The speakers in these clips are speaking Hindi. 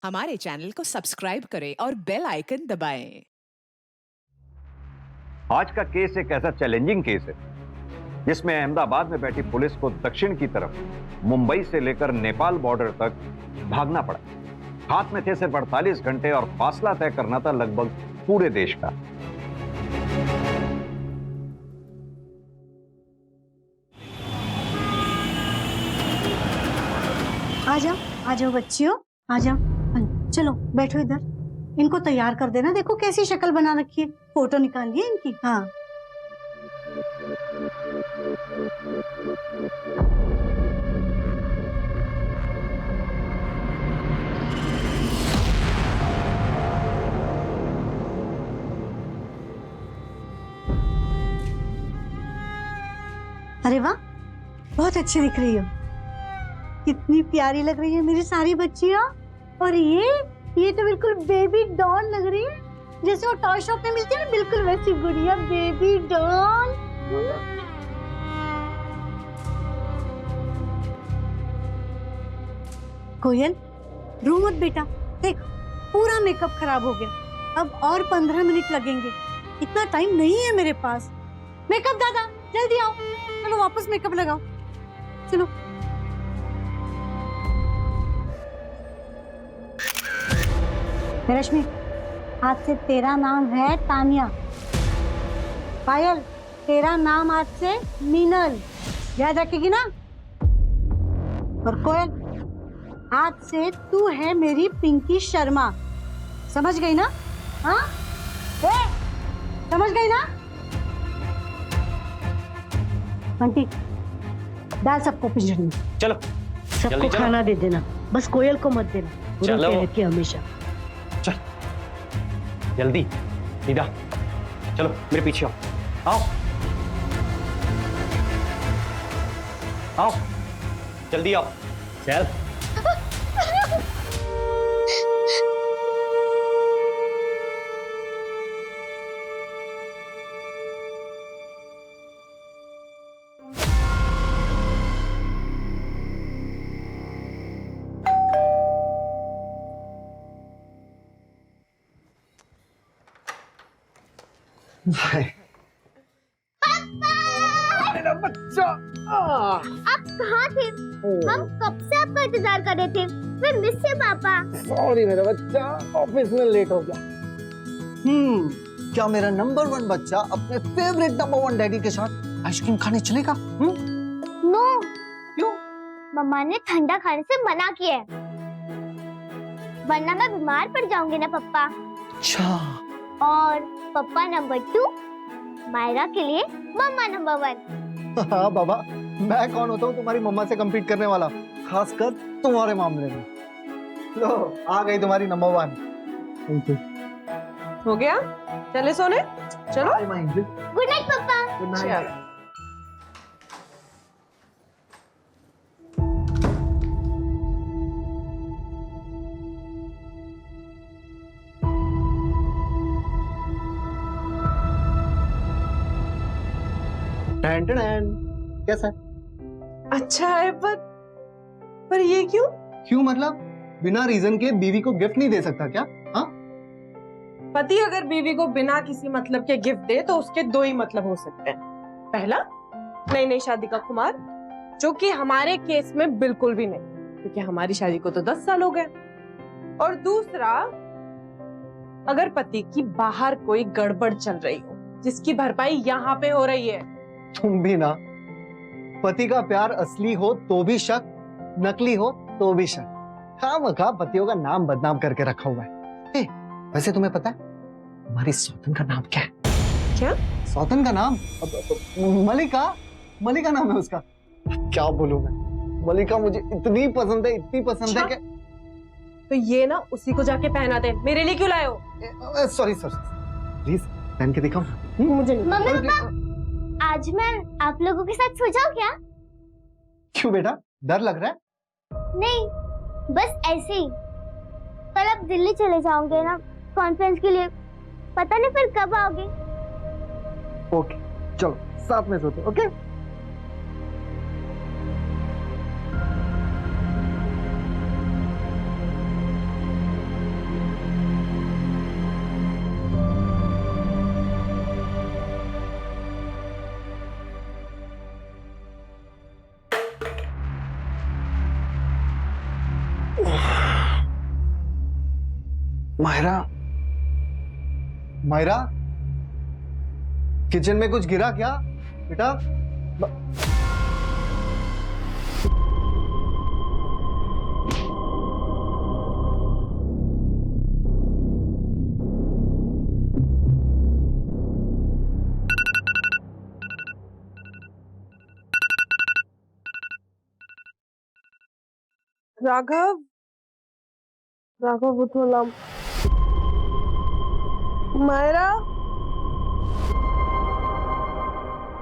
हमारे चैनल को सब्सक्राइब करें और बेल आइकन दबाएं। आज का केस एक ऐसा चैलेंजिंग केस है जिसमें अहमदाबाद में बैठी पुलिस को दक्षिण की तरफ मुंबई से लेकर नेपाल बॉर्डर तक भागना पड़ा। हाथ में थे सिर्फ 48 घंटे और फासला तय करना था लगभग पूरे देश का। आ जाओ बच्चियों, आ जाओ। चलो बैठो इधर। इनको तैयार कर देना। देखो कैसी शक्ल बना रखी है, फोटो निकालिए इनकी। हाँ अरे वाह, बहुत अच्छी दिख रही हो। कितनी प्यारी लग रही है मेरी सारी बच्चियां। और ये तो बिल्कुल बेबी डॉल लग रही है, जैसे वो टॉय शॉप में मिलती है ना, बिल्कुल वैसी गुड़िया बेबी डॉल। कोयल रो मत बेटा, देख पूरा मेकअप खराब हो गया। अब और 15 मिनट लगेंगे, इतना टाइम नहीं है मेरे पास। मेकअप दादा जल्दी आओ, चलो वापस मेकअप लगाओ, चलो। रश्मि, आज से तेरा नाम है तानिया। पायल, तेरा नाम आज से मीनल, याद रखेगी ना। और कोयल, आज से तू है मेरी पिंकी शर्मा, समझ गई ना? हाँ, समझ गई ना? बंटी, डाल सबको पिंजरे में। चलो सबको खाना दे देना, बस कोयल को मत देना, बुरा कहती है हमेशा। चल जल्दी दीदा, चलो मेरे पीछे आओ, आओ जल्दी आओ। चल मेरा बच्चा, आप कहाँ थे? हम कब से आपका इंतजार कर रहे थे। वे मिस यू पापा। सॉरी मेरा बच्चा, ऑफिस में लेट हो गया। क्या मेरा नंबर 1 बच्चा अपने फेवरेट नंबर 1 डैडी के साथ आइसक्रीम खाने चलेगा? नो। क्यों? मम्मा ने ठंडा खाने से मना किया है, वरना मैं बीमार पड़ जाऊंगी ना पापा। अच्छा। और पापा नंबर 2, मायरा के लिए मम्मा नंबर 1। हाँ बाबा, मैं कौन होता हूँ तुम्हारी मम्मा से कम्पीट करने वाला, खासकर तुम्हारे मामले में। लो आ गई तुम्हारी नंबर 1। Thank you. हो गया, चले सोने, चलो। गुड नाइट पापा। Good night. कैसा है? अच्छा है, पर ये क्यों? क्यों मतलब? बिना रीजन के बीवी को गिफ्ट नहीं दे सकता क्या? हाँ, पति अगर बीवी को बिना किसी मतलब के गिफ्ट दे तो उसके 2 ही मतलब हो सकते हैं। पहला, नई नई शादी का खुमार, जो कि हमारे केस में बिल्कुल भी नहीं, क्योंकि हमारी शादी को तो 10 साल हो गए। और दूसरा, अगर पति की बाहर कोई गड़बड़ चल रही हो जिसकी भरपाई यहाँ पे हो रही है। तुम भी ना, पति का प्यार असली हो तो भी शक, नकली हो तो भी शक। खामखा पतियों का नाम बदनाम करके रखा हुआ है। वैसे तुम्हें पता है हमारी सौतन का नाम क्या है? क्या? सौतन का नाम? मलिका। मलिका नाम है उसका। क्या बोलूं मैं, मलिका मुझे इतनी पसंद है, इतनी पसंद है कि तो ये ना उसी को जाके पहना दे। मेरे लिए क्यों लाए हो? सॉरी सॉरी, प्लीज पहन के दिखाओ। मुझे नहीं। मम्मी पापा, आज मैं आप लोगों के साथ सो जाऊं क्या? क्यों बेटा, डर लग रहा है? नहीं, बस ऐसे ही। कल आप दिल्ली चले जाओगे ना कॉन्फ्रेंस के लिए, पता नहीं फिर कब आओगे। ओके चलो साथ में सोते। ओके मायरा, मायरा, किचन में कुछ गिरा क्या बेटा? राघव, राघव उठो ना। मायरा,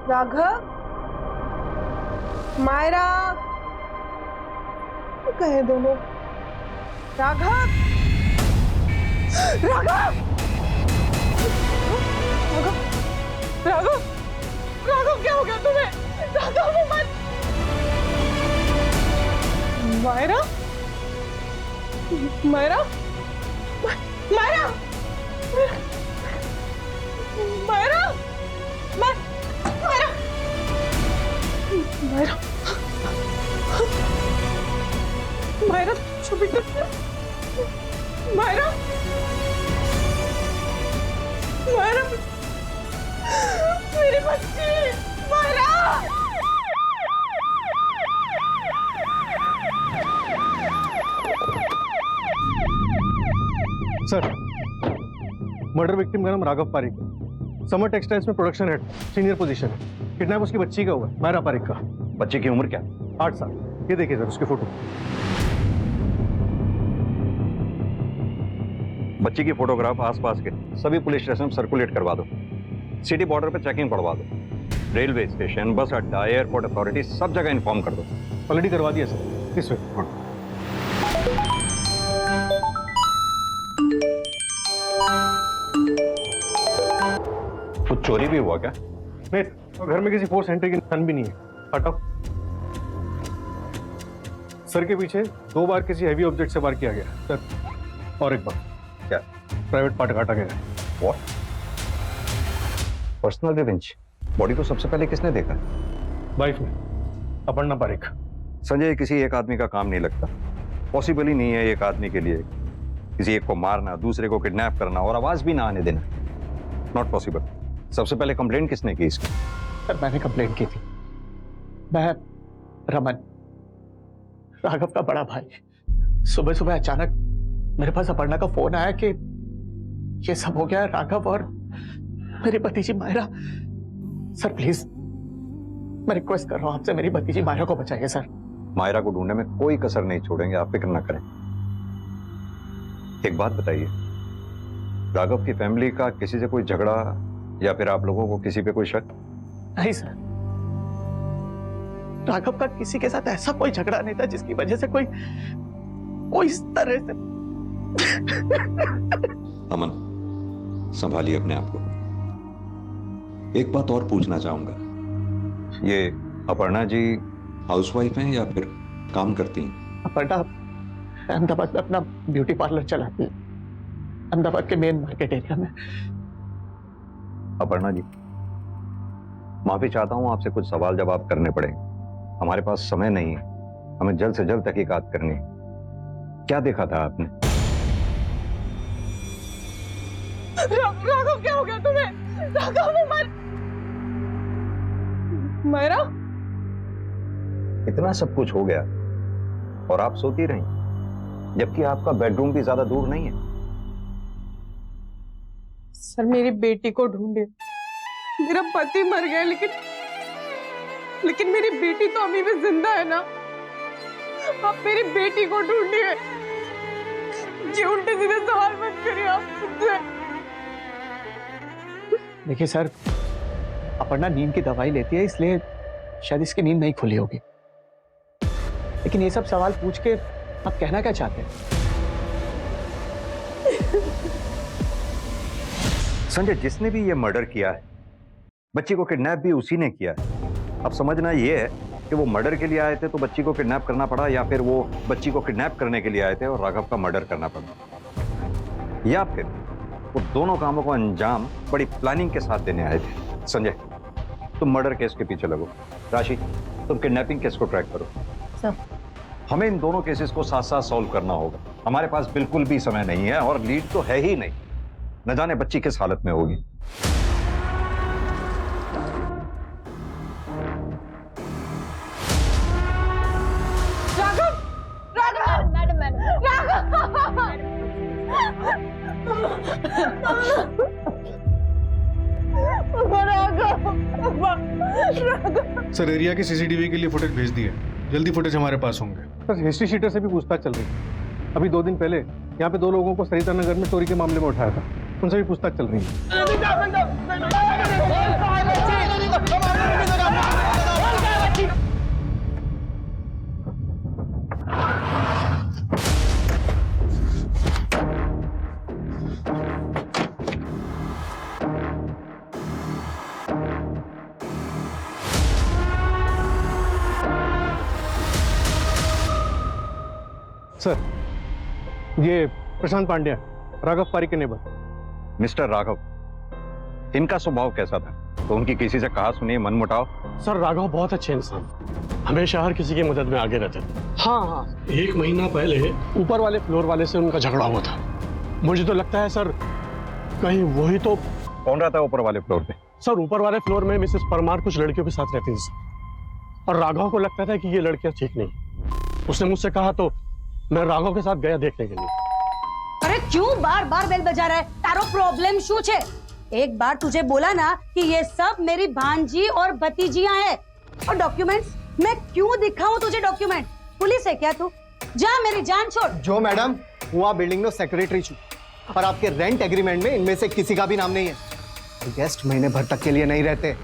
राघव, मायरा, कहे दोनों? राघव, राघव, राघव, राघव, राघव, क्या हो गया तुम्हें? राघव, मायरा, मायरा, मायरा, मायरा, मायरा, मायरा, मायरा, छुपी मायरा, मायरा, मेरी बच्ची, मायरा। सर, मर्डर विक्टिम का नाम राघव पारिक, समर टेक्सटाइल्स में प्रोडक्शन हेड, सीनियर पोजीशन है। किडनैप उसकी बच्ची का हुआ है, मायरा पारिक का। बच्चे की उम्र क्या? 8 साल। ये देखिए सर उसकी फोटो। बच्ची की फोटोग्राफ आसपास के सभी पुलिस स्टेशन में सर्कुलेट करवा दो। सिटी बॉर्डर पे चेकिंग पड़वा दो। रेलवे स्टेशन, बस अड्डा, एयरपोर्ट अथॉरिटी सब जगह इन्फॉर्म कर दो। ऑलरेडी करवा दिया सर। इस वे। कुछ चोरी भी हुआ क्या? नहीं, घर में किसी फोर्स एंट्री की निशान भी नहीं है। हटाओ। सर के पीछे 2 बार किसी हैवी ऑब्जेक्ट से वार किया गया सर, और एक बार क्या? प्राइवेट पार्ट काटा गया। व्हाट? Personal revenge? बॉडी को सबसे पहले किसने देखा? वाइफ ने, अपर्णा पारिक। संजय, किसी एक आदमी का काम नहीं लगता। पॉसिबल ही नहीं है एक आदमी के लिए किसी एक को मारना, दूसरे को किडनैप करना और आवाज भी ना आने देना। Not possible. सबसे पहले कंप्लेंट किसने की इसकी? सर, मैंने कंप्लेंट की थी। मैं रमन, राघव का बड़ा भाई। सुबह सुबह अचानक मेरे पास अपर्णा का फोन आया कि ये सब हो गया। राघव और मेरी भतीजी मायरा। सर प्लीज, मैं रिक्वेस्ट कर रहा हूं आपसे, मेरी भतीजी मायरा को बचाइए सर। मायरा को ढूंढने में कोई कसर नहीं छोड़ेंगे, आप फिक्र ना करें। एक बात बताइए, राघव की फैमिली का किसी से कोई झगड़ा या फिर आप लोगों को किसी पे कोई शक? नहीं सर, राघव का किसी के साथ ऐसा कोई झगड़ा नहीं था जिसकी वजह से कोई इस तरह से। अमन, संभालिए अपने आप को। एक बात और पूछना चाहूंगा, ये अपर्णा जी हाउसवाइफ हैं या फिर काम करती हैं? अपर्णा अहमदाबाद में अपना ब्यूटी पार्लर चलाती है, अहमदाबाद के मेन मार्केट एरिया में। अपर्णा जी, माफी चाहता हूं, आपसे कुछ सवाल जवाब करने पड़ेंगे। हमारे पास समय नहीं है, हमें जल्द से जल्द तहकीकात करनी है। क्या देखा था आपने? राघव, क्या हो गया तुम्हें? राघव, मायरा, इतना सब कुछ हो गया और आप सोती रही, जबकि आपका बेडरूम भी ज्यादा दूर नहीं है। सर, मेरी बेटी को ढूंढे। मेरा पति मर गया, लेकिन मेरी बेटी तो अभी भी जिंदा है ना। आप मेरी बेटी को ढूंढिए। ये उल्टे सीधे सवाल मत करिए आप मुझसे। देखिए सर, अपर्णा नींद की दवाई लेती है, इसलिए शायद इसकी नींद नहीं खुली होगी। लेकिन ये सब सवाल पूछ के आप कहना क्या चाहते हैं? संजय, जिसने भी ये मर्डर किया है, बच्ची को किडनैप भी उसी ने किया है। अब समझना ये है कि वो मर्डर के लिए आए थे तो बच्ची को किडनैप करना पड़ा, या फिर वो बच्ची को किडनैप करने के लिए आए थे और राघव का मर्डर करना पड़ा, या फिर वो दोनों कामों को अंजाम बड़ी प्लानिंग के साथ देने आए थे। संजय, तुम मर्डर केस के पीछे लगो। राशि, तुम किडनैपिंग केस को ट्रैक करो। सर, हमें इन दोनों केसेस को साथ साथ सॉल्व करना होगा। हमारे पास बिल्कुल भी समय नहीं है और लीड तो है ही नहीं। न जाने बच्ची किस हालत में होगी। सर एरिया के सीसीटीवी के लिए फुटेज भेज दिए, जल्दी फुटेज हमारे पास होंगे। सर हिस्ट्री शीटर से भी पूछताछ चल रही है। अभी 2 दिन पहले यहाँ पे 2 लोगों को सरिता नगर में चोरी के मामले में उठाया था, उनसे भी पूछताछ चल रही है। सर ये प्रशांत पांड्या, राघव पारी के नेबर। मिस्टर राघव, इनका स्वभाव कैसा था? तो उनकी किसी से कहा सुनी मनमुटाव? सर राघव बहुत अच्छे इंसान, हमेशा हर किसी की मदद में आगे रहते थे। हाँ, 1 महीना पहले ऊपर वाले फ्लोर वाले से उनका झगड़ा हुआ था। मुझे तो लगता है सर कहीं वही तो। कौन रहता है ऊपर वाले फ्लोर पे? सर ऊपर वाले फ्लोर में मिसेस परमार कुछ लड़कियों के साथ रहती थी और राघव को लगता था कि ये लड़कियां ठीक नहीं। उसने मुझसे कहा तो मैं राघव के साथ गया देखने के लिए। अरे क्यों बार बार बेल बजा रहा है? तारो प्रॉब्लम शू छे? एक बार तुझे बोला ना कि ये सब मेरी भांजी और भतीजियां हैं। और डॉक्यूमेंट्स मैं क्यों दिखाऊं तुझे डॉक्यूमेंट? पुलिस है क्या तू? जा मेरी जान छोड़। जो मैडम हुआ बिल्डिंग में सेक्रेटरी छू और आपके रेंट एग्रीमेंट में इनमें से किसी का भी नाम नहीं है। गेस्ट महीने भर तक के लिए नहीं रहते।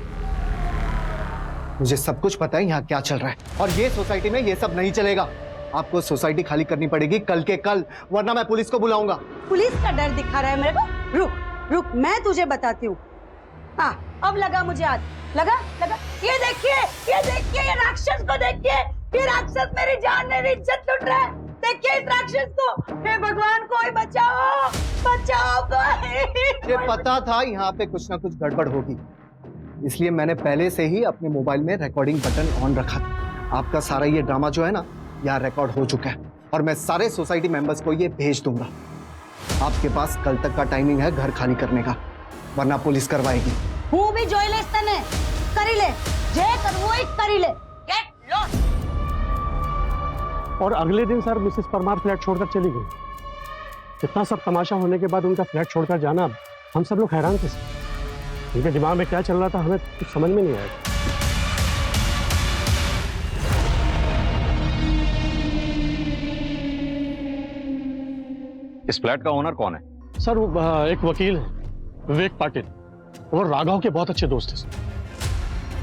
मुझे सब कुछ पता है यहाँ क्या चल रहा है और ये सोसाइटी में ये सब नहीं चलेगा। आपको सोसाइटी खाली करनी पड़ेगी कल के कल, वरना मैं पुलिस को बुलाऊंगा। पुलिस का डर दिखा रहा है मेरे को? रुक रुक मैं तुझे बताती हूँ। हाँ अब लगा मुझे हाथ, लगा लगा। ये देखिए ये राक्षस को देखिए। ये राक्षस मेरी जान मेरी इज्जत लूट रहा है। देखिए इस राक्षस को। हे भगवान कोई बचाओ बचाओ कोई। मुझे पता था यहाँ पे कुछ ना कुछ गड़बड़ होगी, इसलिए मैंने पहले से ही अपने मोबाइल में रिकॉर्डिंग बटन ऑन रखा था। आपका सारा ये ड्रामा जो है ना यहाँ रिकॉर्ड हो चुका है और मैं सारे सोसाइटी मेंबर्स को ये भेज दूंगा। आपके पास कल तक का टाइमिंग है घर खाली करने का, वरना पुलिस करवाएगी। हूँ भी जोइले तने करी ले, जे करवो ही करी ले। Get lost. और अगले दिन सर मिसेस परमार फ्लैट छोड़कर चली गई। इतना सब तमाशा होने के बाद उनका फ्लैट छोड़कर जाना, हम सब लोग हैरान थे। उनके दिमाग में क्या चल रहा था हमें कुछ समझ में नहीं आया। इस फ्लैट का ओनर कौन है? सर वो एक वकील है, विवेक पाटिल। वो राघव के बहुत अच्छे दोस्त हैं।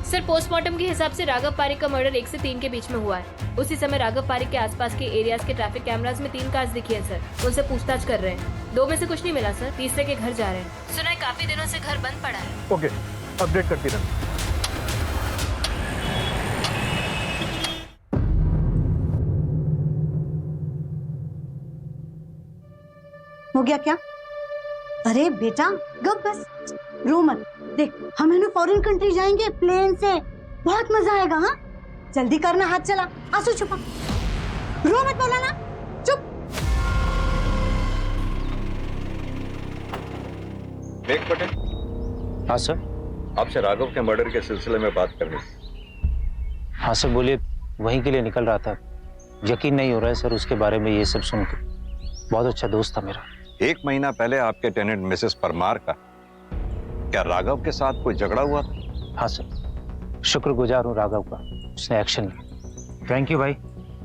सर पोस्टमार्टम के हिसाब से राघव पारिक का मर्डर 1 से 3 के बीच में हुआ है। उसी समय राघव पारिक के आसपास के एरियाज के ट्रैफिक कैमरास में 3 कार्स दिखी है सर। उनसे पूछताछ कर रहे हैं। 2 में से कुछ नहीं मिला सर, तीसरे के घर जा रहे हैं। सुना है काफी दिनों से घर बंद पड़ा है। ओके अपडेट करती रहना। हो गया क्या? अरे बेटा गप बस, रो मत। देख हम है ना फॉरेन कंट्री जाएंगे प्लेन से, बहुत मजा आएगा। हाँ जल्दी करना, हाथ चला, आंसू छुपा, रो मत बोला ना, चुप। विवेक पटेल। हाँ सर। आपसे राघव के मर्डर के सिलसिले में बात करनी। हाँ सर बोलिए। वहीं के लिए निकल रहा था। यकीन नहीं हो रहा है सर उसके बारे में ये सब सुन के। बहुत अच्छा दोस्त था मेरा। 1 महीना पहले आपके टेनेंट मिसेस परमार का क्या राघव के साथ कोई झगड़ा हुआ था? हाँ सर, शुक्रगुजार हूँ राघव का, उसने एक्शन लिया। थैंक यू भाई,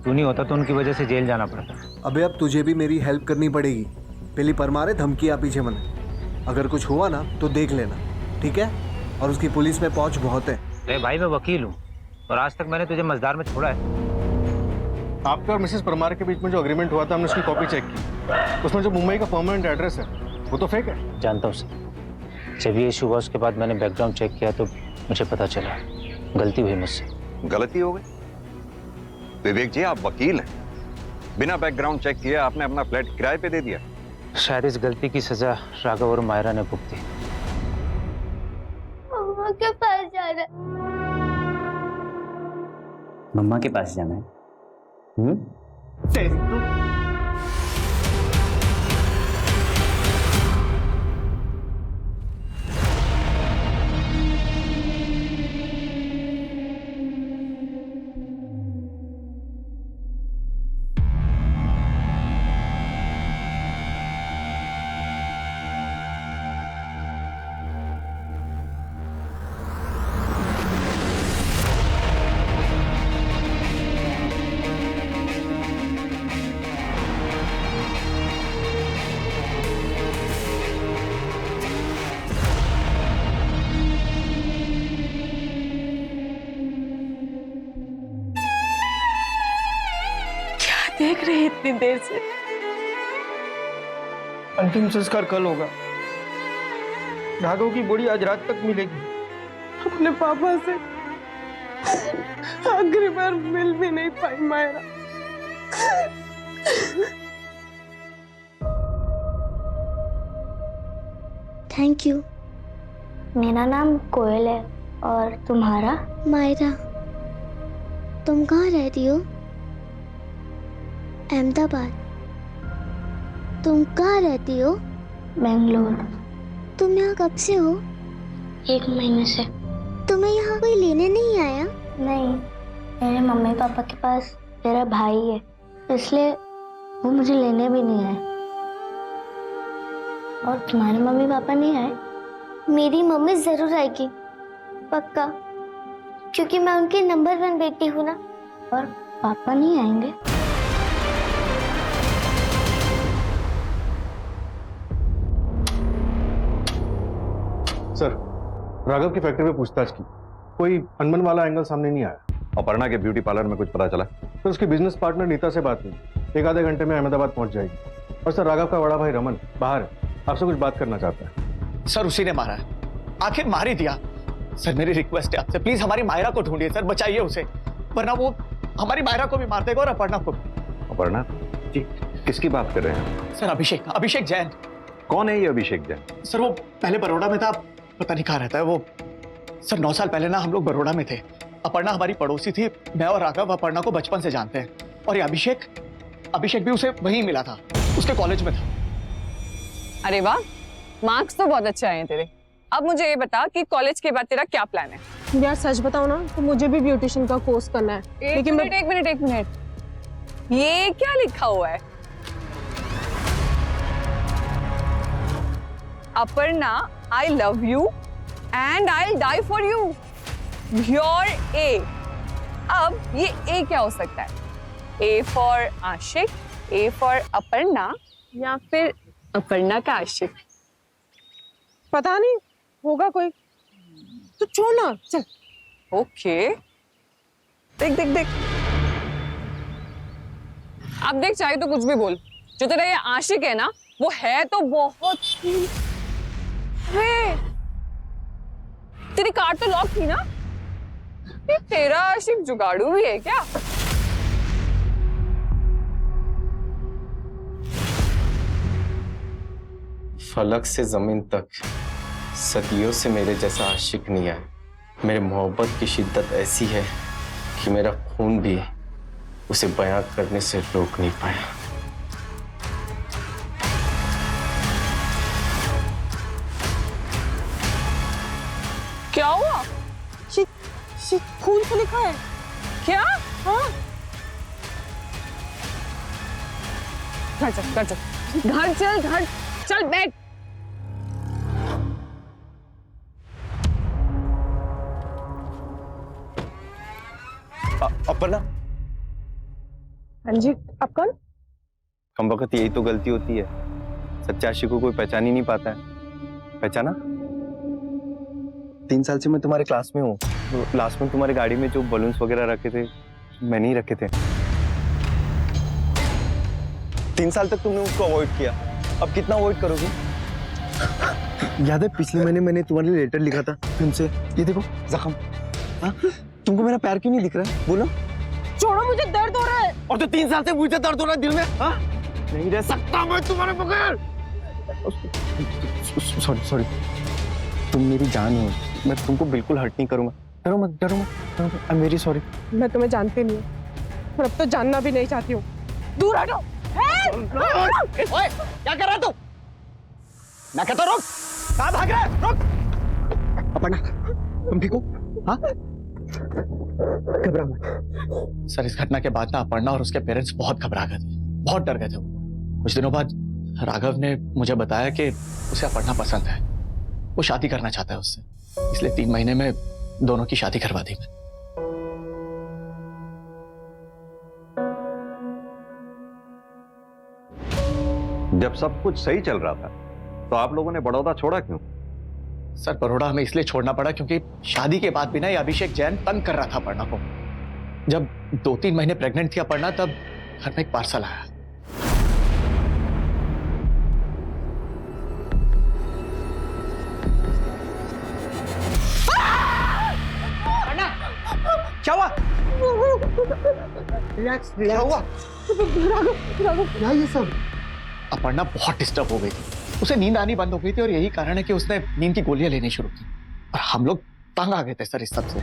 तू नहीं होता तो उनकी वजह से जेल जाना पड़ता। अबे अब तुझे भी मेरी हेल्प करनी पड़ेगी। पहली परमार धमकी आप पीछे मना, अगर कुछ हुआ ना तो देख लेना, ठीक है? और उसकी पुलिस में पहुंच बहुत है। अरे भाई मैं वकील हूँ और आज तक मैंने तुझे मजदार में छोड़ा है। आपके और मिसेस परमार के बीच में जो एग्रीमेंट हुआ था हमने उसकी कॉपी चेक की। उसमें जो मुंबई का परमानेंट एड्रेस है वो तो फेक है। जानता हूँ सर, जब ये इशू हुआ उसके बाद मैंने बैकग्राउंड चेक किया तो मुझे पता चला गलती हुई मुझसे। गलती हो गई? विवेक जी आप वकील हैं, बिना बैकग्राउंड चेक किए आपने अपना फ्लैट किराए पे दे दिया। शायद इस गलती की सजा राघव और मायरा ने भुगती। मम्मा के पास जाना। मम्मा के पास जाना है? देख रहे इतनी देर से। अंतिम संस्कार कल होगा। राघव की बॉडी आज रात तक मिलेगी। अपने पापा से आखिरी बार मिल भी नहीं पाई मायरा। Thank you. मेरा नाम कोयल है और तुम्हारा? मायरा। तुम कहाँ रहती हो? अहमदाबाद। तुम कहाँ रहती हो? बेंगलोर। तुम यहाँ कब से हो? 1 महीने से। तुम्हें यहाँ कोई लेने नहीं आया? नहीं, मेरे मम्मी पापा के पास मेरा भाई है, इसलिए वो मुझे लेने भी नहीं आए। और तुम्हारे मम्मी पापा नहीं आए? मेरी मम्मी जरूर आएगी, पक्का, क्योंकि मैं उनकी नंबर 1 बेटी हूँ ना। और पापा नहीं आएंगे? सर, राघव की फैक्ट्री में पूछताछ की, कोई अनबन वाला एंगल सामने नहीं आया। अपर्णा के ब्यूटी पार्लर में कुछ पता चला? सर, उसकी बिजनेस पार्टनर नीता से बात हुई, 1 आधे घंटे में अहमदाबाद पहुंच जाएगी। और सर, राघव का बड़ा भाई रमन बाहर है, आपसे कुछ बात करना चाहता है। सर, उसी ने मारा है, आखिर मार ही दिया। सर, मेरी रिक्वेस्ट है आपसे, प्लीज हमारी मायरा को ढूंढिए सर, बचाइए उसे, वरना वो हमारी मायरा को भी मार देगा और अपर्णा को भी। अपर्णा जी, किसकी बात कर रहे हैं? सर, अभिषेक जैन। कौन है ये अभिषेक जैन? सर, वो पहले बड़ौदा में था, पता नहीं कहाँ रहता है वो। सर, 9 साल पहले ना हम लोग बड़ौदा में थे। अपर्णा हमारी पड़ोसी थी। मैं और राघव अपर्णा को बचपन से जानते हैं। और ये अभिषेक भी उसे वहीं मिला था, उसके कॉलेज में था। अरे वाह, मार्क्स तो बहुत अच्छे आए हैं तेरे। अब मुझे ये बता कि कॉलेज के बाद तेरा क्या प्लान है? यार सच बताओ ना, तो मुझे भी ब्यूटिशियन का कोर्स करना है। एक मिनट, ये क्या लिखा हुआ है? Aparna, I love you and I'll die for you. You're A. अब ये A क्या हो सकता है? A for Ashique, A for Aparna, या फिर अपर्णा का आशिक? पता नहीं, होगा कोई। तो छोड़ ना, चल। ओके, देख। अब देख, चाहे तो कुछ भी बोल, जो तेरा ये आशिक है ना, वो है तो बहुत ही। तेरी कार तो लॉक थी ना? ये तेरा आशिक जुगाड़ू भी है क्या? फलक से जमीन तक सदियों से मेरे जैसा आशिक नहीं आया। मेरे मोहब्बत की शिद्दत ऐसी है कि मेरा खून भी उसे बयां करने से रोक नहीं पाया। क्या हुआ? खून तो लिखा है। क्या? हाँ। घर चल बैठ। अपर्णा। हाँ जी, आप कौन? कम वक्त यही तो गलती होती है, सच्चे आशिक को कोई पहचान ही नहीं पाता है। पहचाना? 3 साल से मैं तुम्हारे क्लास में हूँ। तो लास्ट में तुम्हारी गाड़ी में जो बलून्स वगैरह रखे थे, मैंने ही रखे थे। 3 साल तक तुमने उसको अवॉइड किया, अब कितना अवॉइड करोगे? याद है पिछले महीने मैंने तुम्हारे लिए लेटर लिखा था तुमसे, ये देखो जख्म। हाँ? तुमको मेरा प्यार क्यों नहीं दिख रहा है? बोलो। छोड़ो, मुझे दर्द हो रहा है। और तो 3 साल से मुझे दर्द हो रहा है दिल में। हाँ? नहीं रह सकता मैं तुम्हारे बगैर। सॉरी, तुम मेरी जान हो, मैं तुमको बिल्कुल हर्ट नहीं करूंगा। डरो मत। I am very sorry. मैं तुम्हें जानती नहीं हूँ और अब तो जानना भी नहीं चाहती हूँ। दूर हटो। ओए, क्या कर रहा तू? मैं कहता रुक। कहाँ भाग रहा है? रुक। अपर्णा, तुम ठीक हो? हाँ? घबरा मत। सर, इस घटना के बाद ना अपर्णा और उसके पेरेंट्स बहुत घबरा गए थे, बहुत डर गए थे वो। कुछ दिनों बाद राघव ने मुझे बताया कि उसे अपर्णा पसंद है, वो शादी करना चाहता है उससे, इसलिए 3 महीने में दोनों की शादी करवा दी मैं। जब सब कुछ सही चल रहा था तो आप लोगों ने बड़ौदा छोड़ा क्यों? सर, बड़ौदा हमें इसलिए छोड़ना पड़ा क्योंकि शादी के बाद भी ना ये अभिषेक जैन तंग कर रहा था अपर्णा को। जब 2-3 महीने प्रेग्नेंट थी अपर्णा, तब घर में एक पार्सल आया। क्या हुआ? रिलैक्स, क्या हुआ? क्या ये सब? अपर्णा बहुत डिस्टर्ब हो गई थी, उसे नींद आनी बंद हो गई थी और यही कारण है कि उसने नींद की गोलियां लेनी शुरू की। और हम लोग तंग आ गए थे सर इस सब से,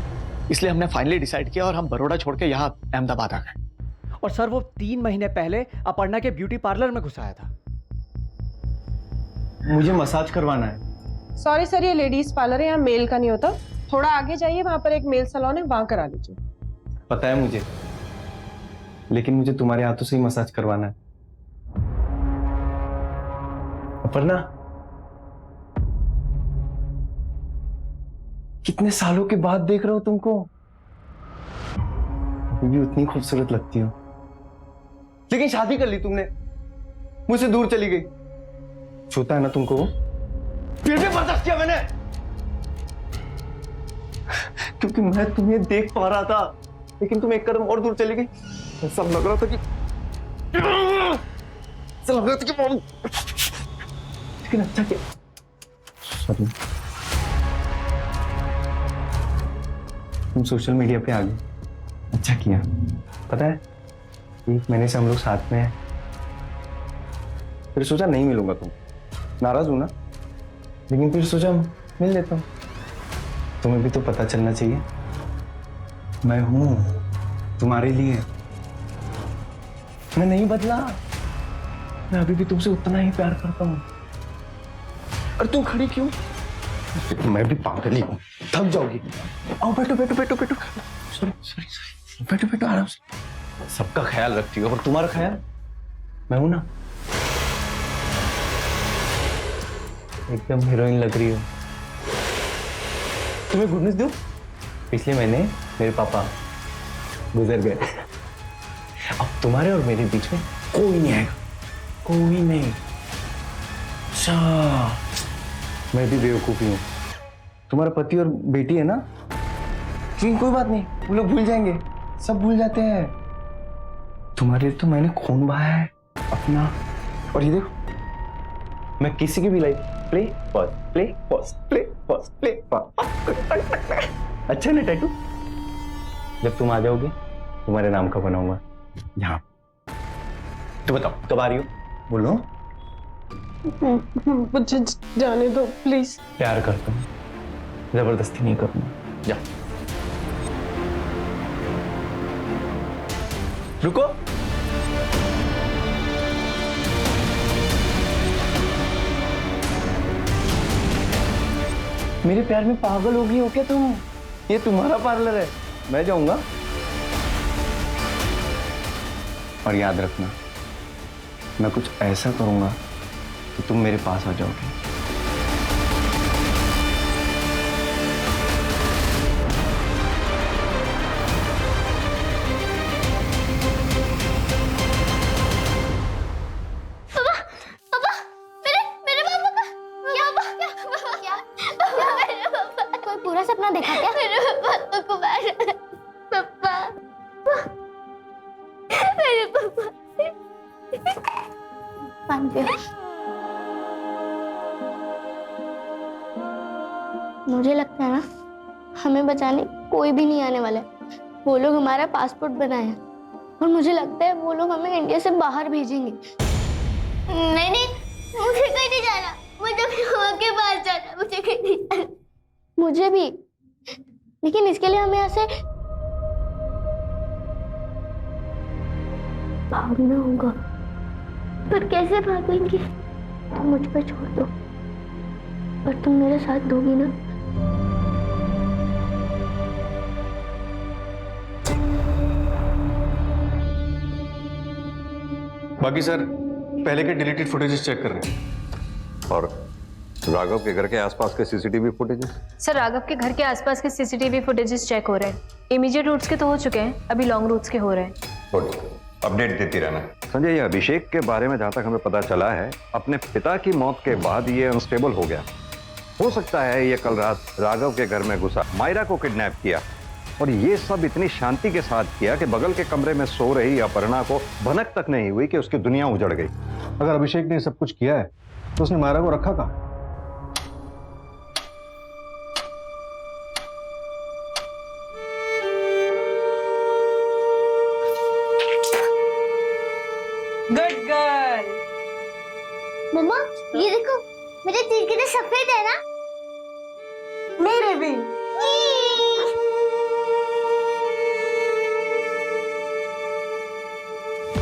इसलिए हमने फाइनली डिसाइड किया और हम बड़ौदा छोड़ के यहाँ अहमदाबाद आ गए। और सर वो 3 महीने पहले अपर्णा के ब्यूटी पार्लर में घुसाया था। मुझे मसाज करवाना है। सॉरी सर, ये लेडीज पार्लर है, यहाँ मेल का नहीं होता। थोड़ा आगे जाइए, वहां पर एक मेल सैलून है, वहां करा लीजिए। पता है मुझे, लेकिन मुझे तुम्हारे हाथों से ही मसाज करवाना है। अपर्णा, कितने सालों के बाद देख रहा हूं तुमको, अभी भी उतनी खूबसूरत लगती हो। लेकिन शादी कर ली तुमने, मुझसे दूर चली गई। छूता है ना तुमको वो? फिर भी बर्दाश्त किया मैंने, क्योंकि मैं तुम्हें देख पा रहा था, लेकिन तुम एक कदम और दूर चली गई। ऐसा लग रहा था कि लेकिन अच्छा किया। सॉरी, तुम सोशल मीडिया पे आ गए, अच्छा किया। पता है 1 महीने से हम लोग साथ में हैं, फिर सोचा नहीं मिलूंगा, तुम नाराज हूं ना, लेकिन फिर सोचा मिल लेता हूं। तुम्हें भी तो पता चलना चाहिए, मैं हूं तुम्हारे लिए, मैं नहीं बदला, मैं अभी भी तुमसे उतना ही प्यार करता हूं। और तुम खड़ी क्यों? मैं भी पागल ही हूं, थक जाओगी। आओ बैठो बैठो बैठो बैठो। सॉरी सॉरी सॉरी, बैठो बैठो आराम से। सबका ख्याल रखती हो, और तुम्हारा ख्याल मैं हूं ना। एकदम हीरोइन लग रही हो। तुम्हें गुड न्यूज़ दूं? पिछले महीने मेरे पापा गुजर गए। अब तुम्हारे और मेरे बीच में कोई नहीं आएगा, कोई नहीं। अच्छा, मैं भी बेवकूफी हूँ। तुम्हारा पति और बेटी है ना, लेकिन कोई बात नहीं, वो लोग भूल जाएंगे, सब भूल जाते हैं। तुम्हारे लिए तो मैंने खून बहाया है अपना। और ये देखो, मैं किसी की भी life play pause play pause play pause play pause. अच्छा ना टैटू? जब तुम आ जाओगे तुम्हारे नाम का बनाऊंगा यहाँ। तो बताओ कब आ रही हो? बोलो। मुझे जाने दो प्लीज। प्यार करता हूँ, जबरदस्ती नहीं करूंगा। जा। रुको। मेरे प्यार में पागल हो गई हो क्या तुम? ये तुम्हारा पार्लर है, मैं जाऊंगा। और याद रखना, मैं कुछ ऐसा करूंगा कि तुम मेरे पास आ जाओगे। पूरा सपना देखा क्या? मेरे पापा को मारा। पापा, मेरे पापा। पानी पियो। मुझे लगता है ना, हमें बचाने कोई भी नहीं आने वाला है। वो लोग हमारा पासपोर्ट बनाए और मुझे लगता है वो लोग हमें इंडिया से बाहर भेजेंगे। नहीं नहीं, मुझे कहीं नहीं जाना, मुझे अपनी माँ के पास जाना, मुझे कहीं नहीं जाना। मुझे भी, लेकिन इसके लिए हमें ऐसे भागना होगा। पर कैसे भागेंगे? तुम मुझ पर छोड़ दो, पर तुम मेरा साथ दोगी ना? बाकी सर पहले के डिलीटेड फुटेजेस चेक कर रहे हैं। और राघव के घर के आसपास के सीसीटीवी फुटेजेस? सर राघव के घर के आसपास के सीसीटीवी फुटेजेस चेक हो रहे हैं। इमीडिएट रूट्स के तो हो चुके हैं, अभी लॉन्ग रूट्स के हो रहे हैं। गुड, अपडेट देती रहना। संजय, ये अभिषेक के बारे में जहां तक हमें पता चला है, अपने पिता की मौत के बाद ये अनस्टेबल हो गया। हो सकता है ये कल रात राघव के घर में घुसा, मायरा को किडनैप किया और ये सब इतनी शांति के साथ किया कि बगल के कमरे में सो रही अपर्णा को भनक तक नहीं हुई कि उसकी दुनिया उजड़ गई। अगर अभिषेक ने सब कुछ किया है तो उसने मायरा को रखा कहाँ? Good girl. मम्मा ये देखो, मेरे तीर कितने सफेद है ना। मेरे भी।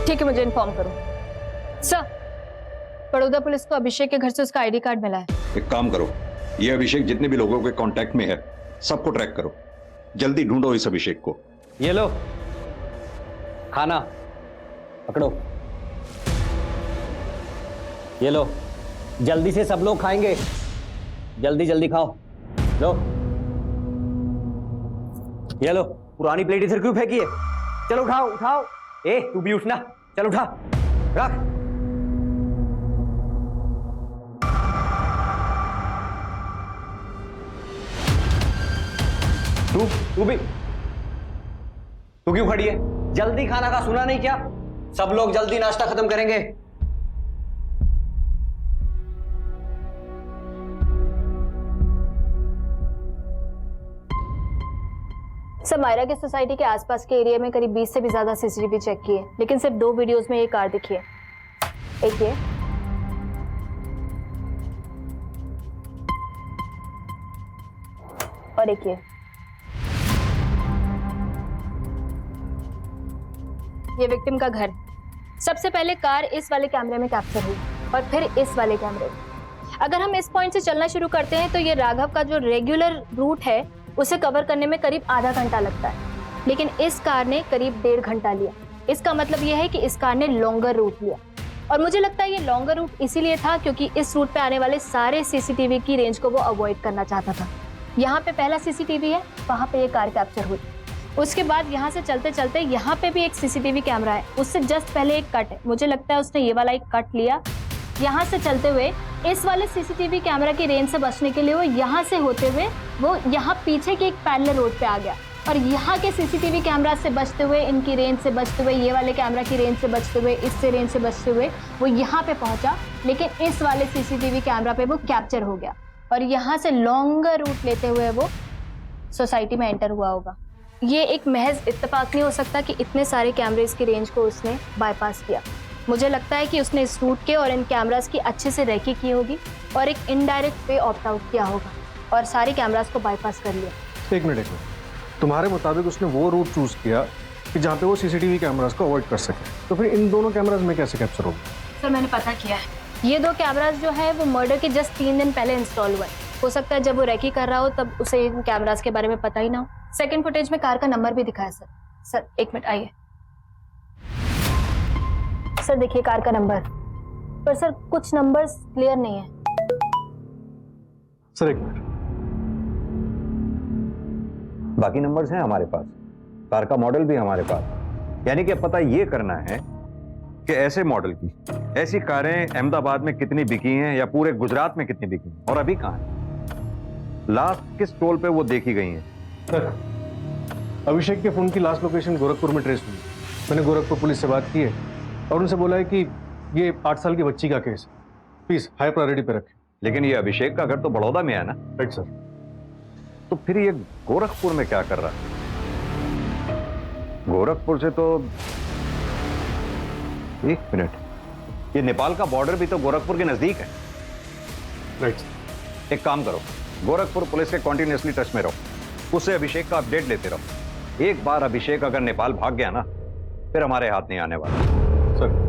ठीक है, मुझे इन्फॉर्म करो। सर, बड़ौदा पुलिस को अभिषेक के घर से उसका आईडी कार्ड मिला है। एक काम करो, ये अभिषेक जितने भी लोगों के कांटेक्ट में है सबको ट्रैक करो। जल्दी ढूंढो इस अभिषेक को। ये लो खाना पकड़ो, ये लो, जल्दी से सब लोग खाएंगे, जल्दी जल्दी खाओ। लो ये लो, पुरानी प्लेट इधर क्यों फेंकी है? चलो उठाओ उठाओ। ए तू भी उठना, चल उठा रख। तू क्यों खड़ी है? जल्दी खाना का सुना नहीं क्या? सब लोग जल्दी नाश्ता खत्म करेंगे। सर, मायरा की सोसाइटी के आसपास के एरिया में करीब 20 से भी ज्यादा सीसीटीवी चेक किए, लेकिन सिर्फ 2 वीडियोस में ये कार दिखी है। एक ये और एक ये विक्टिम का घर। सबसे पहले कार इस वाले कैमरे में कैप्चर हुई और फिर इस वाले कैमरे में। अगर हम इस पॉइंट से चलना शुरू करते हैं तो ये राघव का जो रेगुलर रूट है उसे कवर करने में करीब आधा घंटा लगता है, लेकिन इस कार ने करीब 1.5 घंटा लिया। इसका मतलब यह है कि इस कार ने लॉन्गर रूट लिया, और मुझे लगता है ये लॉन्गर रूट इसीलिए था क्योंकि इस रूट पे आने वाले सारे सीसीटीवी की रेंज को वो अवॉइड करना चाहता था। यहाँ पे पहला सीसीटीवी है, वहाँ पे ये कार कैप्चर हुई। उसके बाद यहाँ से चलते चलते यहाँ पे भी एक सीसीटीवी कैमरा है, उससे जस्ट पहले एक कट है। मुझे लगता है उसने ये वाला एक कट लिया। यहाँ से चलते हुए इस वाले सीसीटीवी कैमरा की रेंज से बचने के लिए वो यहाँ से होते हुए वो यहाँ पीछे के एक पैरेलल रोड पे आ गया, और यहाँ के सीसीटीवी कैमरा से बचते हुए, इनकी रेंज से बचते हुए, ये वाले कैमरा की रेंज से बचते हुए, इससे रेंज से बचते हुए वो यहाँ पे पहुंचा, लेकिन इस वाले सीसीटीवी कैमरा पे वो कैप्चर हो गया, और यहाँ से लॉन्गर रूट लेते हुए वो सोसाइटी में एंटर हुआ होगा। ये एक महज इत्तेफाक नहीं हो सकता कि इतने सारे कैमरेज की रेंज को उसने बाईपास किया। मुझे लगता है कि उसने इस रूट के और इन कैमरास की अच्छे से रेकी की होगी और एक इनडायरेक्ट वे ऑप्ट आउट किया होगा और सारे कैमरास को बाईपास कर लिया। एक मिनट, तुम्हारे मुताबिक उसने वो रूट चूज किया कि जहाँ पे वो सीसीटीवी कैमरास को अवॉइड कर सके, तो फिर इन दोनों कैमरास में कैसे कैप्चर होगा? सर, मैंने पता किया है, ये 2 कैमरास जो है वो मर्डर के जस्ट 3 दिन पहले इंस्टॉल हुआ है। हो सकता है जब वो रेकी कर रहा हो तब उसे इन कैमरास के बारे में पता ही ना हो। सेकंड फुटेज में कार का नंबर भी दिखा है सर। सर एक मिनट आइए। सर देखिए कार का नंबर, पर सर कुछ नंबर्स क्लियर नहीं है। सर एक मिनट, बाकी नंबर्स हैं हमारे पास, कार का मॉडल भी हमारे पास। यानी कि अब पता ये करना है कि ऐसे मॉडल की ऐसी कारें अहमदाबाद में कितनी बिकी हैं या पूरे गुजरात में कितनी बिकी हैं और अभी कहाँ हैं, लास्ट किस टोल पे वो देखी गई हैं। सर अभिषेक के फोन की लास्ट लोकेशन गोरखपुर में ट्रेस हुई। मैंने गोरखपुर पुलिस से बात की है और उनसे बोला है कि ये 8 साल की बच्ची का केस है, प्लीज हाई प्रायोरिटी पे रखें। लेकिन ये अभिषेक का घर तो बड़ौदा में है ना? Right sir. तो फिर ये गोरखपुर में क्या कर रहा है? गोरखपुर से तो एक मिनट, ये नेपाल का बॉर्डर भी तो गोरखपुर के नजदीक है। राइट। एक काम करो, गोरखपुर पुलिस के कॉन्टिन्यूसली टच में रहो, उससे अभिषेक का अपडेट लेते रहो। एक बार अभिषेक अगर नेपाल भाग गया ना, फिर हमारे हाथ नहीं आने वाला। सर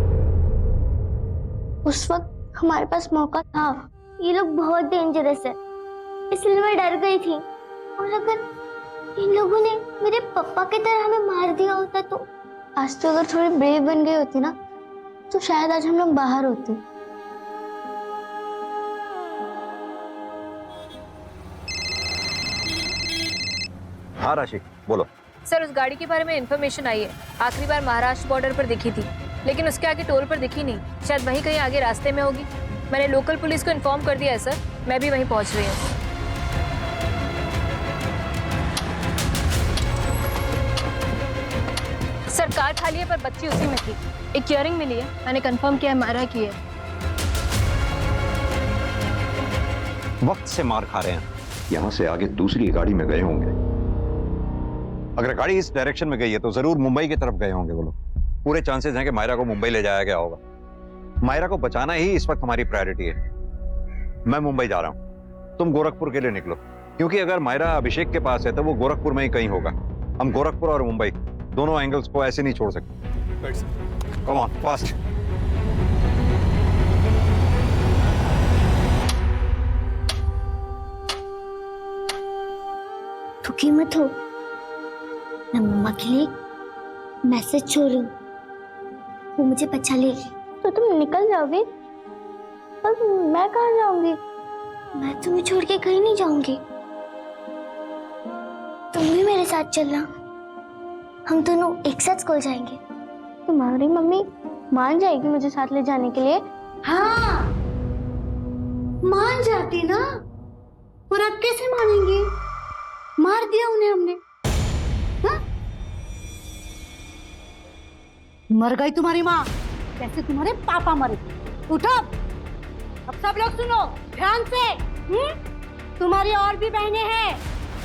उस वक्त हमारे पास मौका था, ये लोग बहुत डेंजरस है, इसलिए मैं डर गई थी। और अगर इन लोगों ने मेरे पापा की तरह हमें मार दिया होता तो आज तो अगर थोड़ी ब्रेव बन गई होती ना, तो शायद आज हम लोग बाहर होते। हाँ राशि बोलो। सर उस गाड़ी के बारे में इंफॉर्मेशन आई है, आखिरी बार महाराष्ट्र बॉर्डर पर दिखी थी, लेकिन उसके आगे टोल पर दिखी नहीं, शायद वहीं कहीं आगे रास्ते में होगी। मैंने लोकल पुलिस को इन्फॉर्म कर दिया है सर, मैं भी वहीं पहुंच रही हूँ। सर कार खाली है पर बच्ची उसी में थी। एक इयरिंग मिली है, मैंने कंफर्म किया है मायरा की है। वक्त से मार खा रहे हैं। यहां से आगे दूसरी गाड़ी में गए होंगे। अगर गाड़ी इस डायरेक्शन में गई है तो जरूर मुंबई की तरफ गए होंगे वो लोग। पूरे चांसेस हैं कि मायरा को मुंबई ले जाया गया होगा। मायरा को बचाना ही इस वक्त हमारी प्रायोरिटी है। मैं मुंबई जा रहा हूं, तुम गोरखपुर के लिए निकलो, क्योंकि अगर मायरा अभिषेक के पास है तो वो गोरखपुर में ही कहीं होगा। हम गोरखपुर और मुंबई दोनों एंगल्स को ऐसे नहीं छोड़ सकते। Come on, fast. दुखी मत हो, मैं मम्मा के लिए मैसेज छोड़ रही हूँ, वो मुझे बचा लेगी। तो तुम निकल जाओगे और मैं कहाँ जाऊंगी? मैं तुम्हें छोड़ के कहीं नहीं जाऊंगी, तुम भी मेरे साथ चलना। हम दोनों एक साथ स्कूल जाएंगे। तुम्हारी मम्मी मान जाएगी मुझे साथ ले जाने के लिए? हाँ, मान जाती ना, और अब कैसे मानेंगी? मार दिया उन्हें हमने। हाँ? मर गई तुम्हारी माँ, जैसे तुम्हारे पापा मरे। उठो, अब सब लोग सुनो ध्यान से। तुम्हारी और भी बहनें हैं,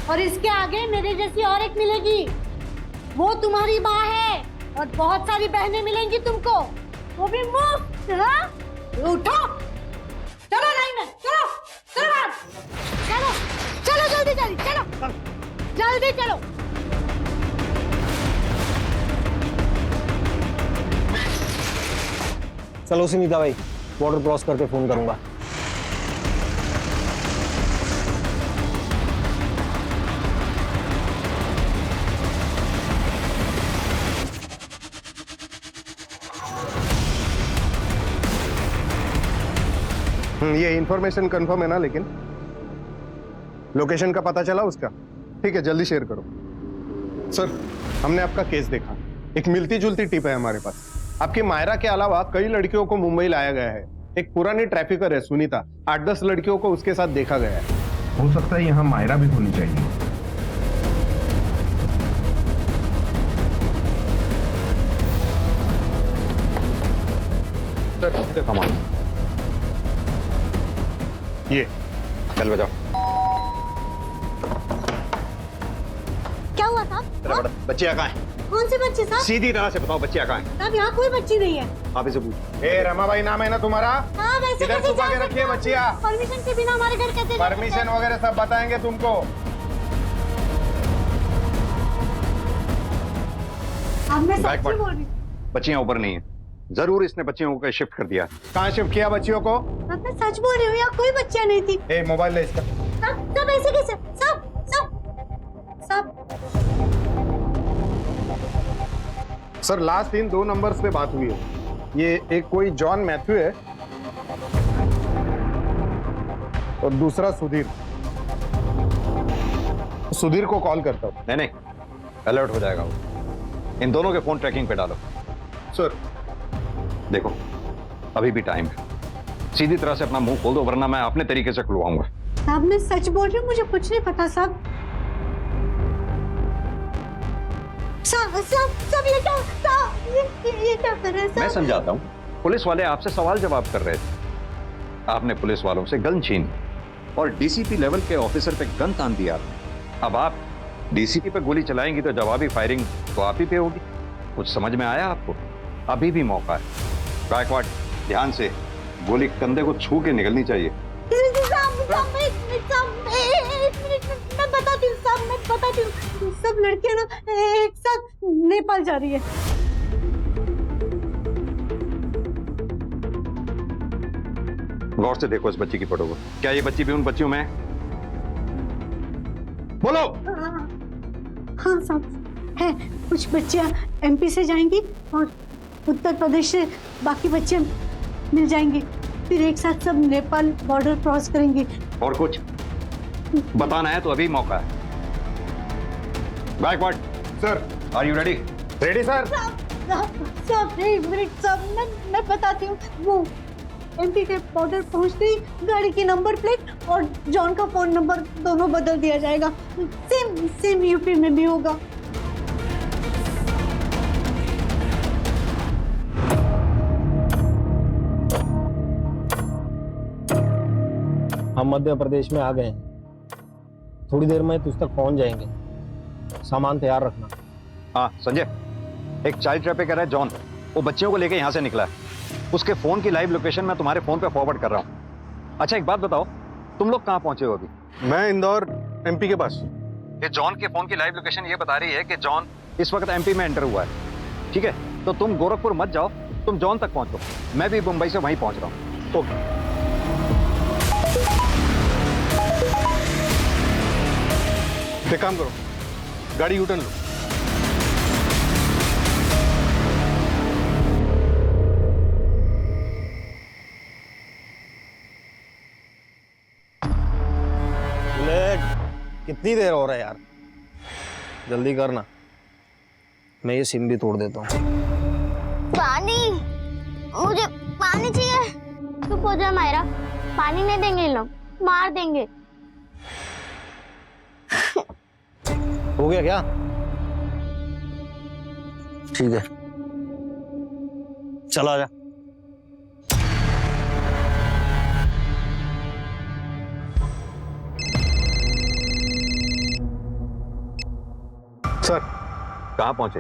और इसके आगे मेरे जैसी और एक मिलेगी, वो तुम्हारी माँ है, और बहुत सारी बहनें मिलेंगी तुमको, वो भी मुफ्त। हाँ? उठो, चलो लाइन में, चलो चलो चलो चलो, जल्दी जल्दी चलो, जल्दी चलो। चलो सुनीता भाई, बॉर्डर क्रॉस करके फोन करूंगा। ये इंफॉर्मेशन कंफर्म है ना? लेकिन लोकेशन का पता चला उसका? ठीक है, जल्दी शेयर करो। सर, हमने आपका केस देखा, एक मिलती जुलती टिप है हमारे पास। आपकी मायरा के अलावा कई लड़कियों को मुंबई लाया गया है। एक पुरानी ट्रैफिकर है सुनीता, 8-10 लड़कियों को उसके साथ देखा गया है। हो सकता है यहाँ मायरा भी होनी चाहिए। ये चल बजाओ। क्या हुआ साहब? बच्चियाँ कहाँ हैं? कौन सी बच्ची साहब? सीधी तरह से बताओ, बच्चियाँ कहाँ हैं? साहब यहाँ कोई बच्ची नहीं है। आप इसे पूछो। ए रमाबाई नाम है ना तुम्हारा? हाँ, वैसे इधर छुपा के रखिए बच्चियाँ। परमिशन के बिना हमारे घर कैसे? परमिशन वगैरह सब बताएंगे तुमको। अब मैं सच बोल रही हूँ। बच्चियाँ ऊपर नहीं है, जरूर इसने बच्चियों को शिफ्ट कर दिया। कहाँ शिफ्ट किया बच्चियों को? अब मैं सच बोल रही हूँ, यहाँ कोई बच्चियाँ नहीं थी। ए मोबाइल ले इसका। सब ऐसे कैसे? सब सर, लास्ट इन 2 नंबर्स पे बात हुई है। ये एक कोई जॉन मैथ्यू है और दूसरा सुधीर। सुधीर को कॉल करता हूँ। नहीं, अलर्ट हो जाएगा वो। इन दोनों के फोन ट्रैकिंग पे डालो। सर देखो, अभी भी टाइम है, सीधी तरह से अपना मुंह खोल दो, वरना मैं अपने तरीके से खुलवाऊंगा। साहब मैं सच बोल रही हूँ, मुझे कुछ नहीं पता साहब। सब ये क्या कर रहे हैं? मैं समझाता हूँ। पुलिस वाले आपसे सवाल जवाब कर रहे थे, आपने पुलिस वालों से गन छीन और डीसीपी लेवल के ऑफिसर पे गन तान दिया। अब आप डीसीपी पे गोली चलाएंगी तो जवाबी फायरिंग तो आप ही पे होगी। कुछ समझ में आया आपको? अभी भी मौका है। गायकवाड़, ध्यान से, गोली कंधे को छू के निकलनी चाहिए। मैं बताती हूँ। सब लड़कियां ना एक साथ नेपाल जा रही है। गौर से देखो इस बच्ची की फोटो को। क्या ये बच्ची भी उन बच्चियों में है? बोलो। हाँ साहब है, कुछ बच्चियां एमपी से जाएंगी और उत्तर प्रदेश से बाकी बच्चियां मिल जाएंगी, फिर एक साथ सब नेपाल बॉर्डर क्रॉस करेंगी। और कुछ बताना है तो अभी मौका है। Gaikwad sir, are you ready? Ready sir. मैं बताती हूँ। वो एमपी के बॉर्डर पहुंचते ही गाड़ी की नंबर प्लेट और जॉन का फोन नंबर दोनों बदल दिया जाएगा। सेम यूपी में भी होगा। हम मध्य प्रदेश में आ गए हैं, थोड़ी देर में तुझ तक पहुंच जाएंगे, सामान तैयार रखना। हाँ संजय, एक चाइल्ड ट्रैफिकर है जॉन, वो बच्चियों को लेके यहाँ से निकला है। उसके फोन की लाइव लोकेशन मैं तुम्हारे फोन पे फॉरवर्ड कर रहा हूँ। अच्छा एक बात बताओ, तुम लोग कहाँ पहुंचे हो अभी? मैं इंदौर एमपी के पास। ये जॉन के फोन की लाइव लोकेशन ये बता रही है कि जॉन इस वक्त एमपी में एंटर हुआ है। ठीक है, तो तुम गोरखपुर मत जाओ, तुम जॉन तक पहुंचो, मैं भी मुंबई से वहीं पहुंच रहा हूँ। ओके। एक काम करो, गाड़ी यूटर्न लो। कितनी देर हो रहा है यार, जल्दी करना, मैं ये सिम भी तोड़ देता हूँ। पानी, मुझे पानी चाहिए। चुप हो जा मायरा, पानी नहीं देंगे इन लोग, मार देंगे। हो गया क्या? ठीक है, चला जा। सर कहाँ पहुंचे?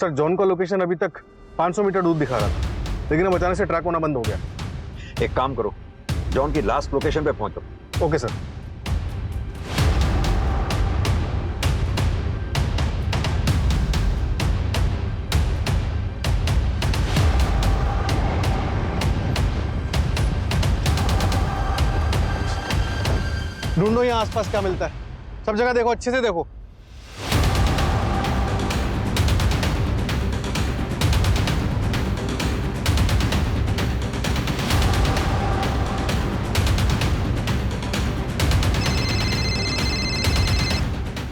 सर जॉन का लोकेशन अभी तक 500 मीटर दूर दिखा रहा था, लेकिन अब अचानक से ट्रैक होना बंद हो गया। एक काम करो, जॉन की लास्ट लोकेशन पे पहुंचो। Okay sir. ढूंढो यहाँ आसपास क्या मिलता है, सब जगह देखो, अच्छे से देखो।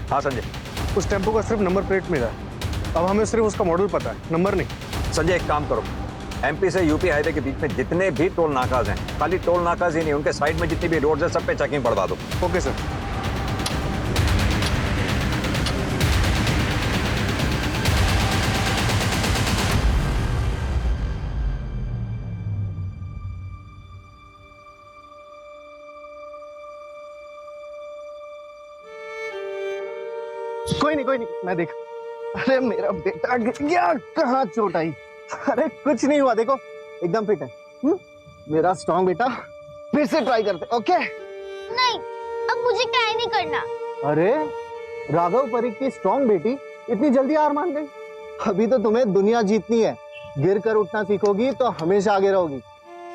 हाँ संजय, उस टेम्पो का सिर्फ नंबर प्लेट मिला है, अब हमें सिर्फ उसका मॉडल पता है, नंबर नहीं। संजय एक काम करो, एमपी से यूपी हाईवे के बीच में जितने भी टोल नाकाज हैं, खाली टोल नाकाज ही नहीं, उनके साइड में जितनी भी रोड्स हैं सब पे चेकिंग बढ़वा दो। Okay sir. कोई नहीं, मैं देख। अरे मेरा बेटा गिर गया, कहाँ चोट आई? अरे कुछ नहीं हुआ, देखो एकदम फिट है। मेरा स्ट्रॉन्ग बेटा, फिर से ट्राई करते। ओके नहीं, अब मुझे ट्राई नहीं करना। अरे राघव परीख की स्ट्रॉन्ग बेटी इतनी जल्दी हार मान गई? अभी तो तुम्हें दुनिया जीतनी है, गिर कर उठना सीखोगी तो हमेशा आगे रहोगी,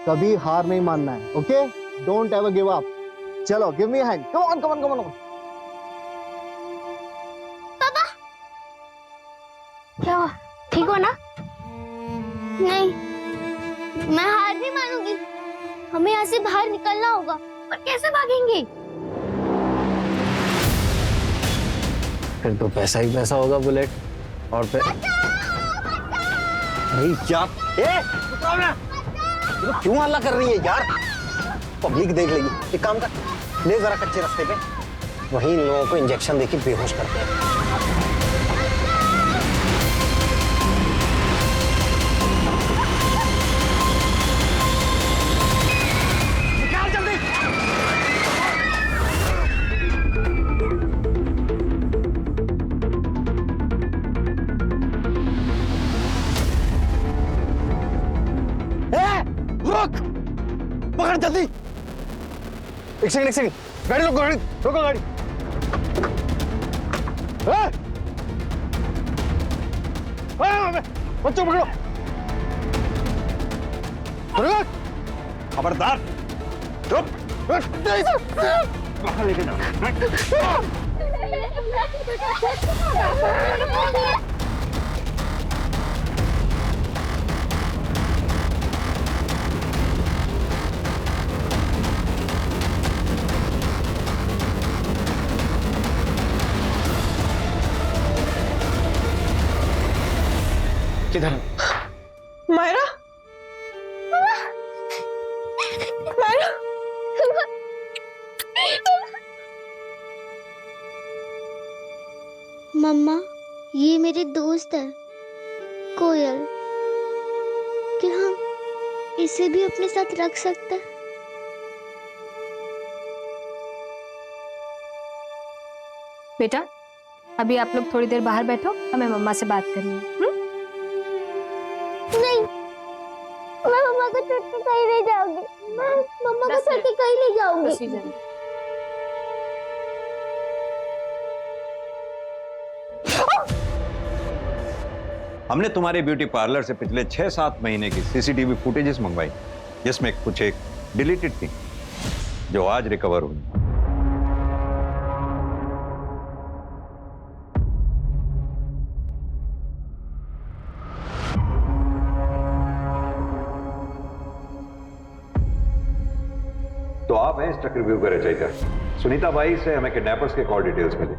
कभी हार नहीं मानना है। Okay, don't ever give up. चलो give me hand, come on come on come on. क्या हुआ? ठीक हो ना? नहीं, मैं हार नहीं मानूंगी। हमें यहाँ से बाहर निकलना होगा, पर कैसे भागेंगे? फिर तो पैसा ही पैसा होगा बुलेट, और फिर नहीं यार, ना तो क्यों हल्ला कर रही है यार? पब्लिक देख लेगी। एक काम कर, ले जरा कच्चे रास्ते पे, वहीं लोगों को इंजेक्शन देके बेहोश करते हैं। पकड़ जल्दी। एक सेकंड, गाड़ी रोको, रोको गाड़ी। बच्चों पकड़ो, खबरदार, चुप। बाहर लेके जाओ। किधर? मायरा, मायरा, मम्मा, ये मेरे दोस्त है कोयल। क्या हम इसे भी अपने साथ रख सकते हैं? बेटा अभी आप लोग थोड़ी देर बाहर बैठो, हमें मम्मा से बात करनी है। नहीं, मैं मम्मा को छोड़ के कहीं नहीं जाऊंगी। मैं मम्मा को छोड़ के कहीं नहीं जाऊंगी। हमने तुम्हारे ब्यूटी पार्लर से पिछले 6-7 महीने की सीसीटीवी फुटेजेस मंगवाई, जिसमें कुछ एक डिलीटेड थी जो आज रिकवर हुई। तो आप हैं इस चक्रव्यूह के रचयिता। सुनीता बाई से हमें किडनैपर्स के कॉल डिटेल्स मिले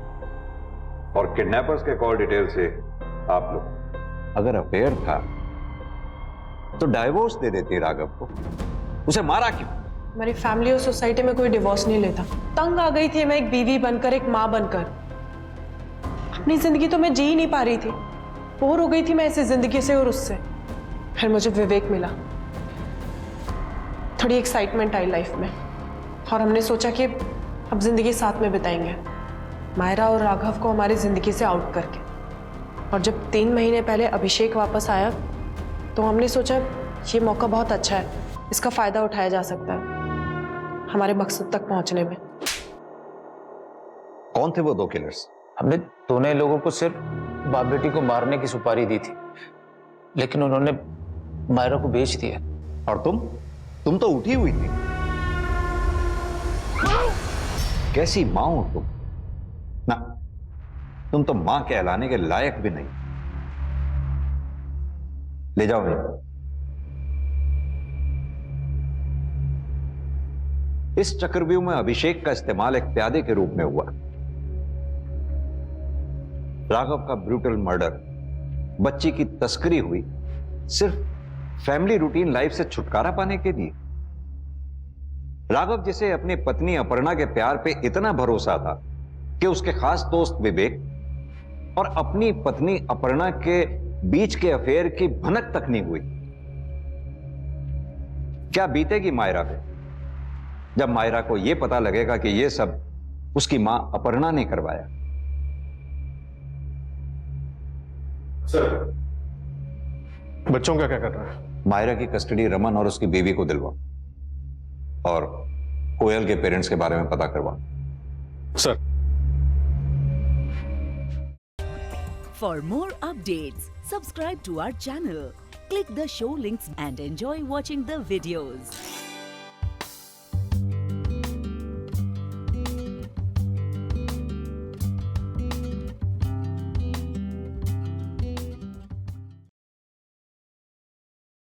और किडनैपर्स के कॉल डिटेल से आप लोग, अगर अफेयर था तो डाइवोर्स दे देती राघव को, उसे मारा क्यों? हमारी फैमिली और सोसाइटी में कोई डिवोर्स नहीं लेता। तंग आ गई थी मैं एक बीवी बनकर, एक माँ बनकर। अपनी जिंदगी तो मैं जी ही नहीं पा रही थी। बोर हो गई थी मैं ऐसी जिंदगी से और उससे। फिर मुझे विवेक मिला, थोड़ी एक्साइटमेंट आई लाइफ में और हमने सोचा कि अब जिंदगी साथ में बिताएंगे, मायरा और राघव को हमारी जिंदगी से आउट करके। और जब 3 महीने पहले अभिषेक वापस आया तो हमने सोचा ये मौका बहुत अच्छा है, इसका फायदा उठाया जा सकता है हमारे मकसद तक पहुंचने में। कौन थे वो 2 किलर्स? हमने दोनों लोगों को सिर्फ बाप बेटी को मारने की सुपारी दी थी, लेकिन उन्होंने मायरा को बेच दिया। और तुम तो उठी हुई थी। कैसी मां हो तुम? ना, तुम तो मां कहलाने के लायक भी नहीं। ले जाओ इन्हें। इस चक्रव्यूह में अभिषेक का इस्तेमाल एक प्यादे के रूप में हुआ। राघव का ब्रूटल मर्डर, बच्ची की तस्करी हुई सिर्फ फैमिली रूटीन लाइफ से छुटकारा पाने के लिए। राघव जिसे अपनी पत्नी अपर्णा के प्यार पे इतना भरोसा था कि उसके खास दोस्त विवेक और अपनी पत्नी अपर्णा के बीच के अफेयर की भनक तक नहीं हुई। क्या बीतेगी मायरा पे जब मायरा को यह पता लगेगा कि यह सब उसकी मां अपर्णा ने करवाया? सर, बच्चों का क्या करना है? मायरा की कस्टडी रमन और उसकी बीवी को दिलवा और कोयल के पेरेंट्स के बारे में पता करवा। Sir. For more updates, subscribe to our channel, click the show links and enjoy watching the videos.